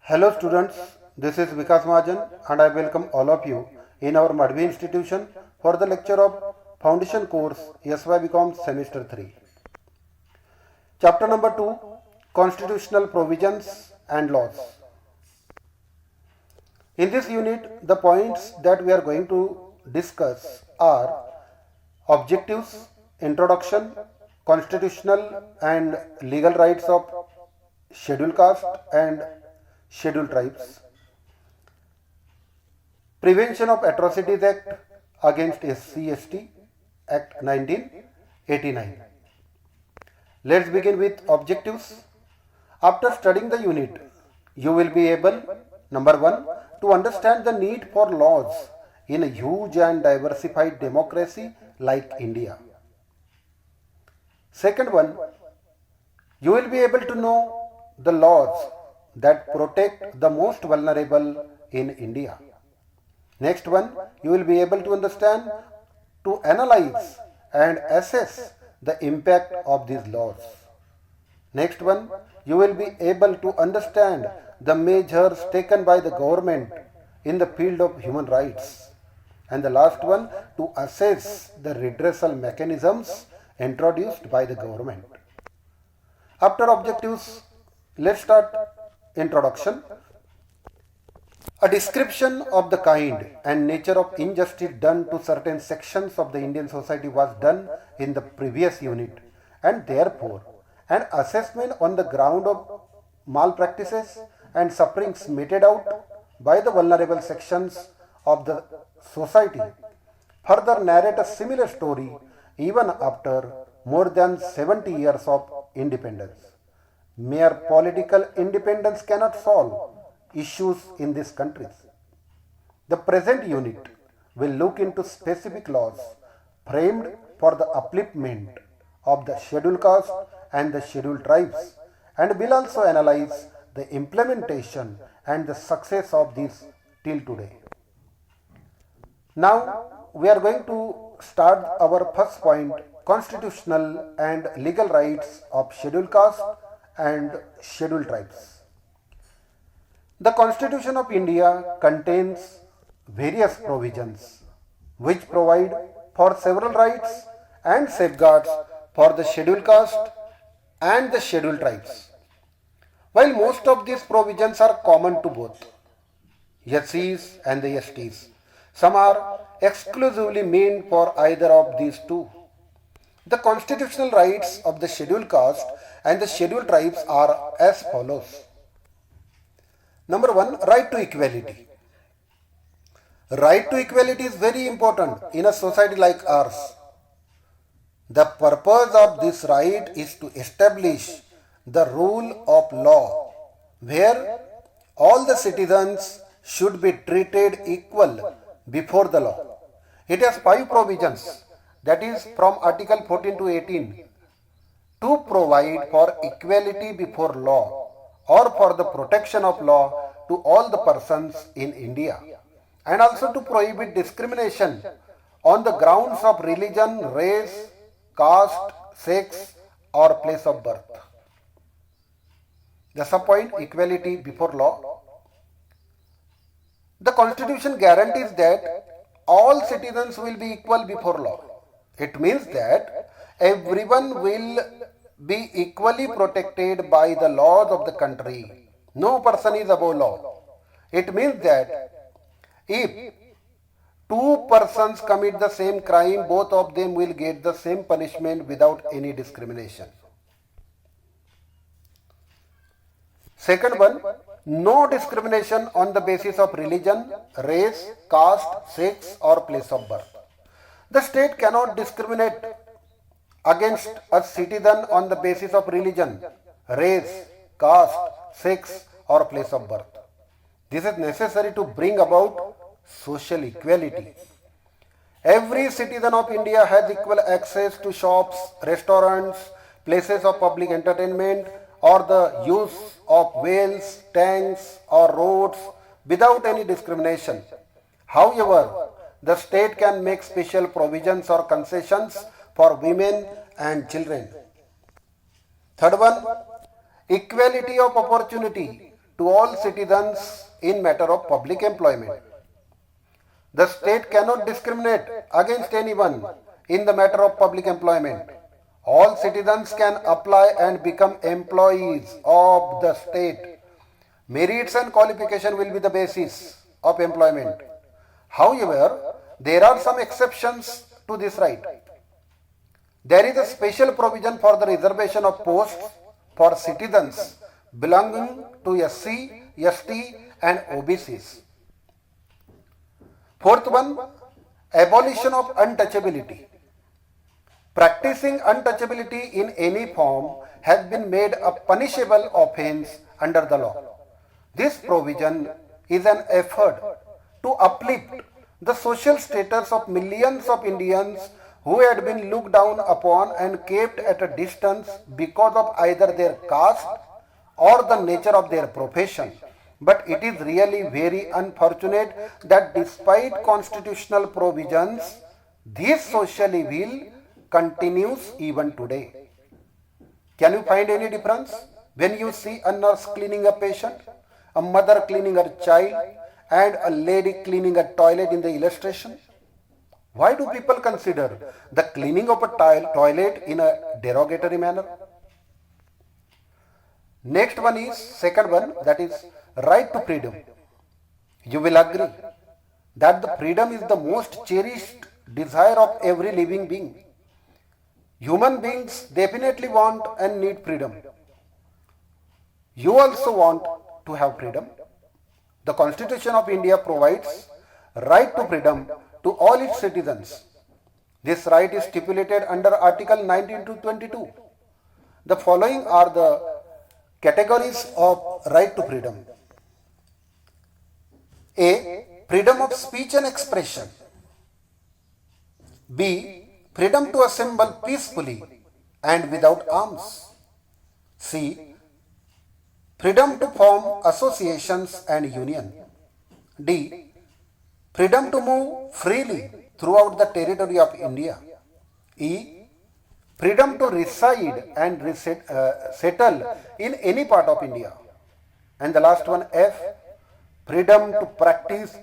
Hello students, this is Vikas Mahajan and I welcome all of you in our Madhvi institution for the lecture of Foundation course SY BCom semester 3. Chapter number 2, Constitutional Provisions and Laws. In this unit, the points that we are going to discuss are objectives, introduction, constitutional and legal rights of scheduled caste and scheduled tribes, Prevention of Atrocities Act against SC/ST Act 1989. Let's begin with objectives. After studying the unit, you will be able, number one, to understand the need for laws in a huge and diversified democracy like India. Second one, you will be able to know the laws that protect the most vulnerable in India. Next one, you will be able to understand, to analyze and assess the impact of these laws. Next one, you will be able to understand the measures taken by the government in the field of human rights. And the last one, to assess the redressal mechanisms introduced by the government. After objectives, let's start introduction. A description of the kind and nature of injustice done to certain sections of the Indian society was done in the previous unit, and therefore an assessment on the ground of malpractices and sufferings meted out by the vulnerable sections of the society further narrate a similar story even after more than 70 years of independence. Mere political independence cannot solve issues in these countries. The present unit will look into specific laws framed for the upliftment of the scheduled caste and the scheduled tribes, and will also analyze the implementation and the success of these till today. Now we are going to start our first point, constitutional and legal rights of scheduled caste and scheduled tribes. The Constitution of India contains various provisions which provide for several rights and safeguards for the scheduled caste and the scheduled tribes. While most of these provisions are common to both SCs and the STs, some are exclusively meant for either of these two. The constitutional rights of the scheduled caste and the scheduled tribes are as follows. Number one, right to equality. Right to equality is very important in a society like ours. The purpose of this right is to establish the rule of law, where all the citizens should be treated equal before the law. It has 5 provisions, that is from Article 14 to 18, to provide for equality before law or for the protection of law to all the persons in India, and also to prohibit discrimination on the grounds of religion, race, caste, sex or place of birth. The sub-point, equality before law. The Constitution guarantees that all citizens will be equal before law. It means that everyone will be equally protected by the laws of the country. No person is above law. It means that if 2 persons commit the same crime, both of them will get the same punishment without any discrimination. Second one, no discrimination on the basis of religion, race, caste, sex or place of birth. The state cannot discriminate against a citizen on the basis of religion, race, caste, sex or place of birth. This is necessary to bring about social equality. Every citizen of India has equal access to shops, restaurants, places of public entertainment or the use of wells, tanks or roads without any discrimination. However, the state can make special provisions or concessions for women and children. Third one, equality of opportunity. to all citizens in matter of public employment. The state cannot discriminate against anyone in the matter of public employment. All citizens can apply and become employees of the state. Merits and qualification will be the basis of employment. However, there are some exceptions to this right. There is a special provision for the reservation of posts for citizens belonging to SC, ST and OBCs. Fourth one, abolition of untouchability. Practicing untouchability in any form has been made a punishable offense under the law. This provision is an effort to uplift the social status of millions of Indians who had been looked down upon and kept at a distance because of either their caste or the nature of their profession. But it is really very unfortunate that despite constitutional provisions, this social evil continues even today. Can you find any difference when you see a nurse cleaning a patient, a mother cleaning her child, and a lady cleaning a toilet in the illustration? Why do people consider the cleaning of a toilet in a derogatory manner? Next one is, second one, that is right to freedom. You will agree that the freedom is the most cherished desire of every living being. Human beings definitely want and need freedom. You also want to have freedom. The Constitution of India provides right to freedom to all its citizens. This right is stipulated under Article 19 to 22. The following are the categories of right to freedom. A. Freedom of speech and expression. B. Freedom to assemble peacefully and without arms. C. Freedom to form associations and union. D. Freedom to move freely throughout the territory of India. E. Freedom to reside and settle in any part of India. And the last one, F. Freedom to practice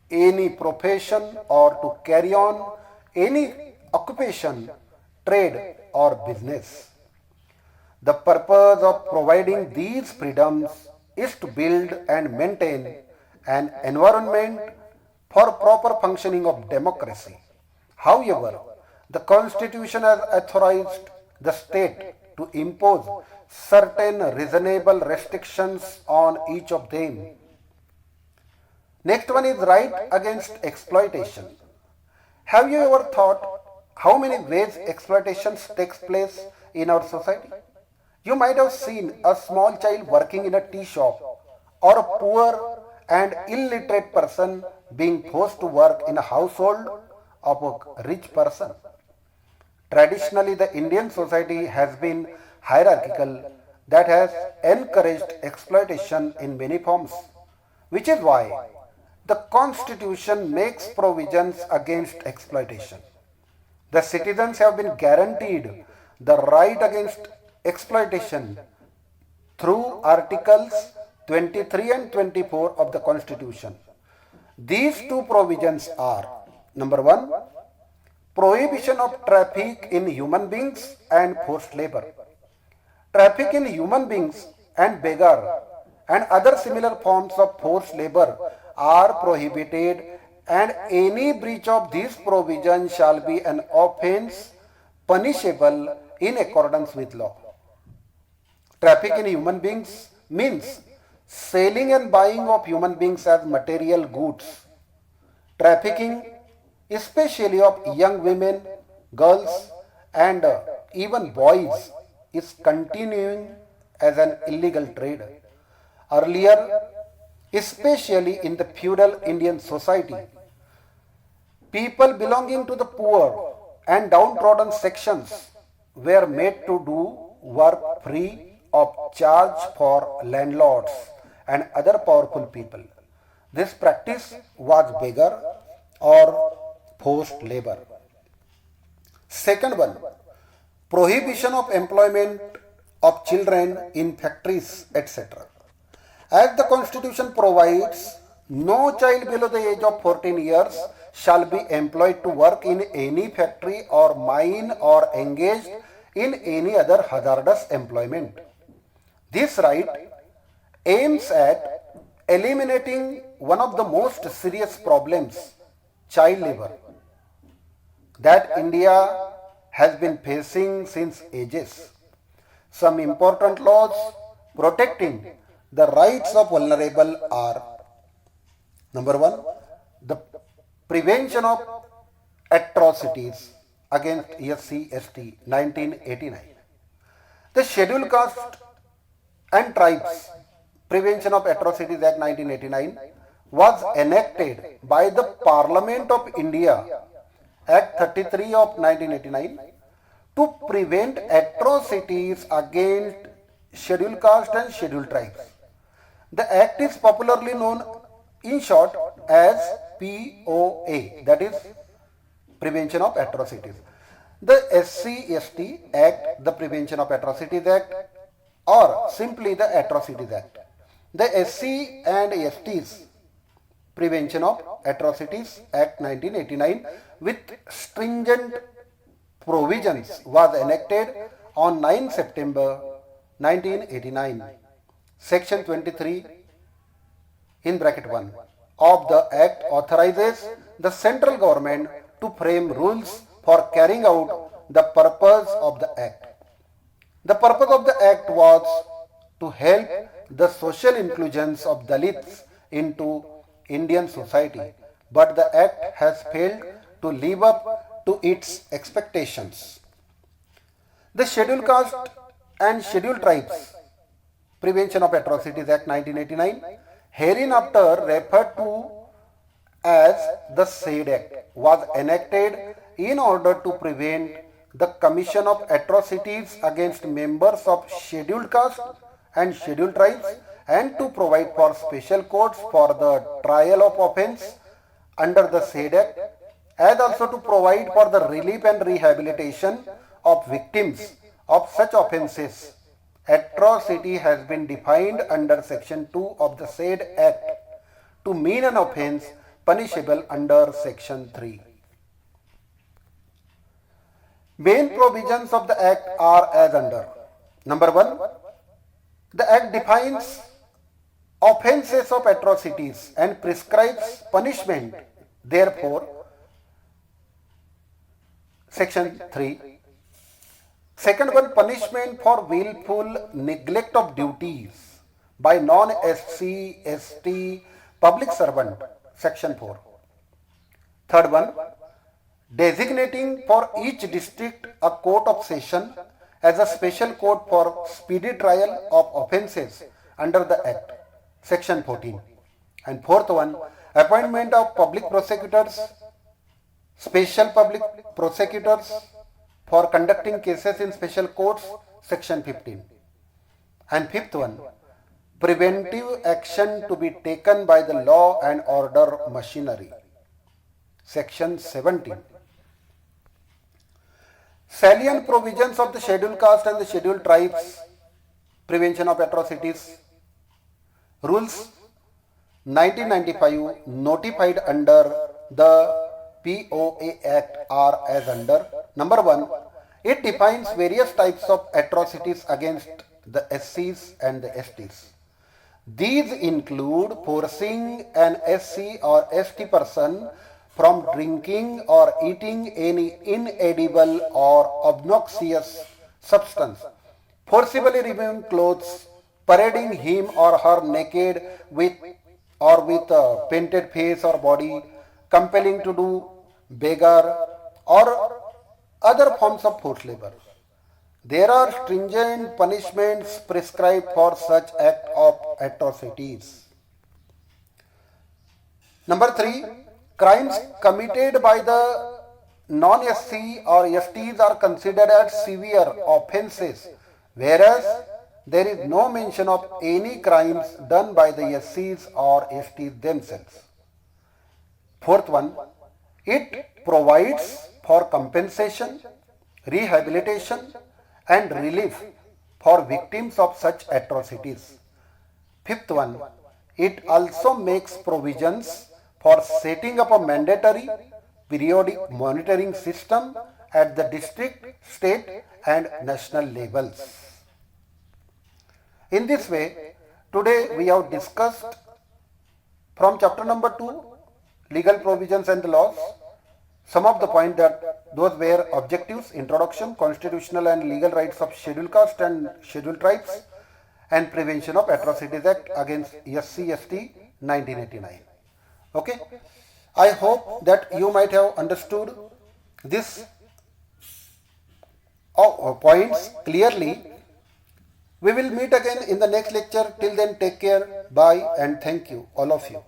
any profession or to carry on any occupation, trade or business. The purpose of providing these freedoms is to build and maintain an environment for proper functioning of democracy. However, the Constitution has authorized the state to impose certain reasonable restrictions on each of them. Next one is right against exploitation. Have you ever thought how many ways exploitation takes place in our society? You might have seen a small child working in a tea shop or a poor and illiterate person being forced to work in a household of a rich person. Traditionally, the Indian society has been hierarchical that has encouraged exploitation in many forms, which is why the Constitution makes provisions against exploitation. The citizens have been guaranteed the right against exploitation through Articles 23 and 24 of the Constitution. These two provisions are, number one, prohibition of traffic in human beings and forced labor. Traffic in human beings and beggar and other similar forms of forced labor are prohibited, and any breach of this provision shall be an offense punishable in accordance with law. Traffic in human beings means selling and buying of human beings as material goods. Trafficking, especially of young women, girls, and even boys, is continuing as an illegal trade. Earlier, especially in the feudal Indian society, people belonging to the poor and downtrodden sections were made to do work free of charge for landlords and other powerful people. This practice was beggar or forced labor. Second one, prohibition of employment of children in factories, etc. As the Constitution provides, no child below the age of 14 years shall be employed to work in any factory or mine or engaged in any other hazardous employment. This right aims at eliminating one of the most serious problems, child labor, that India has been facing since ages. Some important laws protecting the rights of vulnerable are: number one, the prevention of atrocities against SC/ST 1989. The Scheduled Caste and Tribes Prevention of Atrocities Act 1989 was enacted by the Parliament of India, Act 33 of 1989, to prevent atrocities against scheduled caste and scheduled tribes. The act is popularly known in short as POA, that is Prevention of Atrocities. The SC/ST Act, the Prevention of Atrocities Act, or simply the Atrocities Act. The SC and ST's Prevention of Atrocities Act 1989 with stringent provisions was enacted on 9 September 1989. Section 23 in bracket 1 of the Act authorizes the central government to frame rules for carrying out the purpose of the Act. The purpose of the Act was to help the social inclusions of Dalits into Indian society, but the Act has failed to live up to its expectations. The Scheduled Caste and Scheduled Tribes Prevention of Atrocities Act 1989, hereinafter referred to as the SAID Act, was enacted in order to prevent the commission of atrocities against members of scheduled caste and scheduled tribes, and to provide for special courts for the trial of offence under the SAID Act, as also to provide for the relief and rehabilitation of victims of such offences. Atrocity has been defined under Section 2 of the SAID Act to mean an offence punishable under Section 3. Main provisions of the Act are as under. Number 1, the Act defines offences of atrocities and prescribes punishment. Therefore, Section 3. Second one, punishment for willful neglect of duties by non-SC/ST public servant. Section 4. Third one, designating for each district a court of session as a special court for speedy trial of offences under the Act. Section 14. And fourth one, appointment of public prosecutors, special public prosecutors for conducting cases in special courts. Section 15. And fifth one, preventive action to be taken by the law and order machinery. Section 17. Salient provisions of the Scheduled Caste and the Scheduled Tribes Prevention of Atrocities Rules 1995 notified under the POA Act are as under. Number 1, it defines various types of atrocities against the SCs and the STs. These include forcing an SC or ST person from drinking or eating any inedible or obnoxious substance, forcibly removing clothes, parading him or her naked with a painted face or body, compelling to do beggar or other forms of forced labor. There are stringent punishments prescribed for such act of atrocities. Number 3, crimes committed by the non-SC or STs are considered as severe offences, whereas there is no mention of any crimes done by the SCs or STs themselves. Fourth one, it provides for compensation, rehabilitation and relief for victims of such atrocities. Fifth one, it also makes provisions for setting up a mandatory periodic monitoring system at the district, state and national levels. In this way, today we have discussed from chapter number 2, legal provisions and the laws, some of the points that those were objectives, introduction, constitutional and legal rights of scheduled caste and scheduled tribes, and Prevention of Atrocities Act against SC/ST 1989. Okay, I hope that you might have understood this points clearly. We will meet again in the next lecture. Till then, take care. Bye and thank you, all of you.